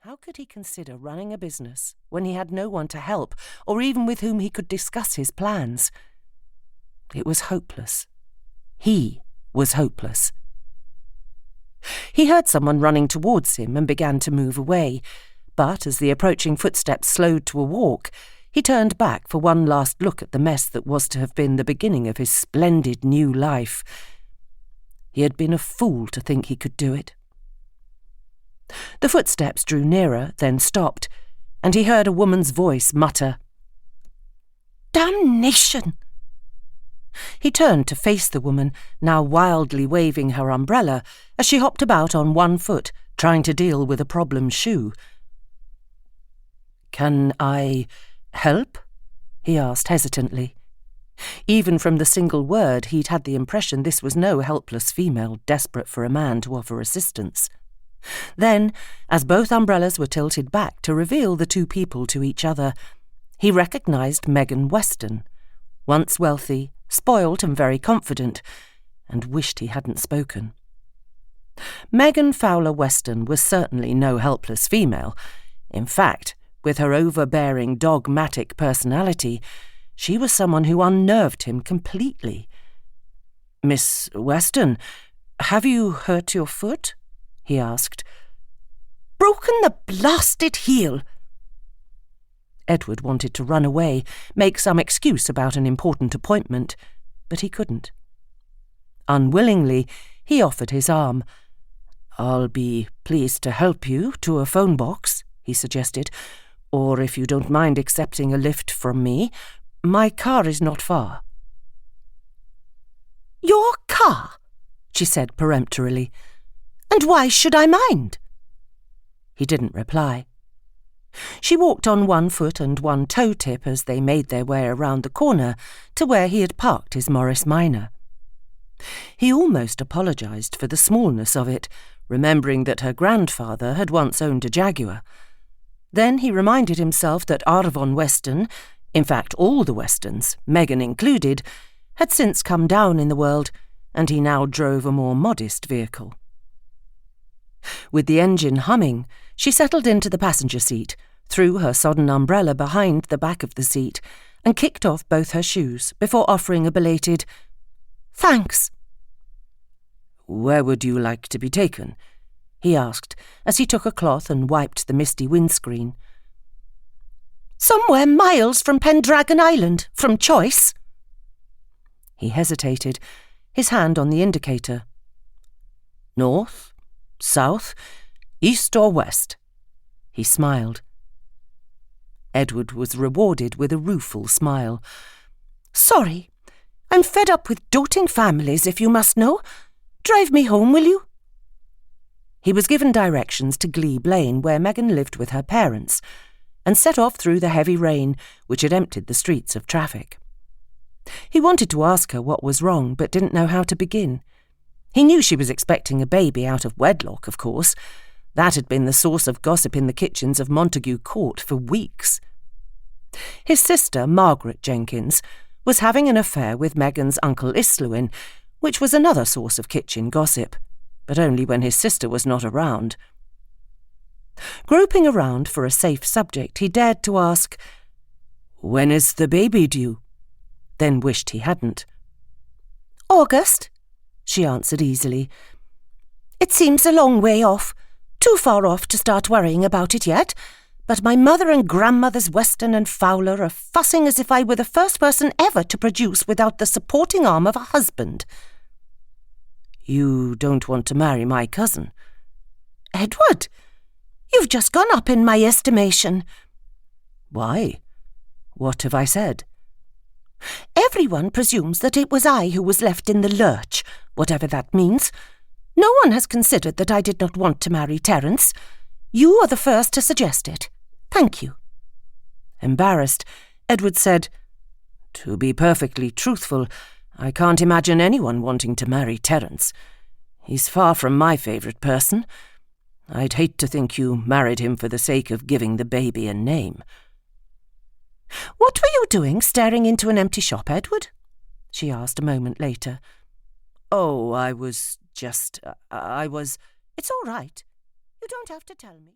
How could he consider running a business when he had no one to help or even with whom he could discuss his plans? It was hopeless. He was hopeless. He heard someone running towards him and began to move away, but as the approaching footsteps slowed to a walk, he turned back for one last look at the mess that was to have been the beginning of his splendid new life. He had been a fool to think he could do it. The footsteps drew nearer, then stopped, and he heard a woman's voice mutter, "Damnation!" He turned to face the woman, now wildly waving her umbrella as she hopped about on one foot, trying to deal with a problem shoe. "Can I help?" he asked hesitantly. Even from the single word, he'd had the impression this was no helpless female desperate for a man to offer assistance. Then, as both umbrellas were tilted back to reveal the two people to each other, he recognised Megan Weston, once wealthy, spoilt and very confident, and wished he hadn't spoken. Megan Fowler Weston was certainly no helpless female. In fact, with her overbearing, dogmatic personality, she was someone who unnerved him completely. "Miss Weston, have you hurt your foot?" he asked. "Broken the blasted heel!" Edward wanted to run away, make some excuse about an important appointment, but he couldn't. Unwillingly, he offered his arm. "I'll be pleased to help you to a phone box," he suggested, "or if you don't mind accepting a lift from me, my car is not far." "Your car?" she said peremptorily. "And why should I mind?" He didn't reply. She walked on one foot and one toe tip as they made their way around the corner to where he had parked his Morris Minor. He almost apologised for the smallness of it, remembering that her grandfather had once owned a Jaguar. Then he reminded himself that Arvon Weston, in fact all the Westons, Megan included, had since come down in the world, and he now drove a more modest vehicle. With the engine humming, she settled into the passenger seat, threw her sodden umbrella behind the back of the seat, and kicked off both her shoes before offering a belated, "Thanks." "Where would you like to be taken?" he asked, as he took a cloth and wiped the misty windscreen. "Somewhere miles from Pendragon Island, from choice." He hesitated, his hand on the indicator. "North? South? East or west?" He smiled. Edward was rewarded with a rueful smile. "Sorry, I'm fed up with doting families, if you must know. Drive me home, will you?" He was given directions to Glebe Lane, where Megan lived with her parents, and set off through the heavy rain, which had emptied the streets of traffic. He wanted to ask her what was wrong, but didn't know how to begin. He knew she was expecting a baby out of wedlock, of course. That had been the source of gossip in the kitchens of Montague Court for weeks. His sister, Margaret Jenkins, was having an affair with Megan's uncle Islwyn, which was another source of kitchen gossip, but only when his sister was not around. Groping around for a safe subject, he dared to ask, "When is the baby due?" then wished he hadn't. "August," she answered easily. "It seems a long way off, too far off to start worrying about it yet, but my mother and grandmothers Weston and Fowler are fussing as if I were the first person ever to produce without the supporting arm of a husband." "You don't want to marry my cousin?" "Edward, you've just gone up in my estimation." "Why? What have I said?" "Everyone presumes that it was I who was left in the lurch, whatever that means. No one has considered that I did not want to marry Terrence. You are the first to suggest it. Thank you." Embarrassed, Edward said, "To be perfectly truthful, I can't imagine anyone wanting to marry Terrence. He's far from my favourite person. I'd hate to think you married him for the sake of giving the baby a name." "What were you doing staring into an empty shop, Edward?" she asked a moment later. "Oh, I was... It's all right. You don't have to tell me."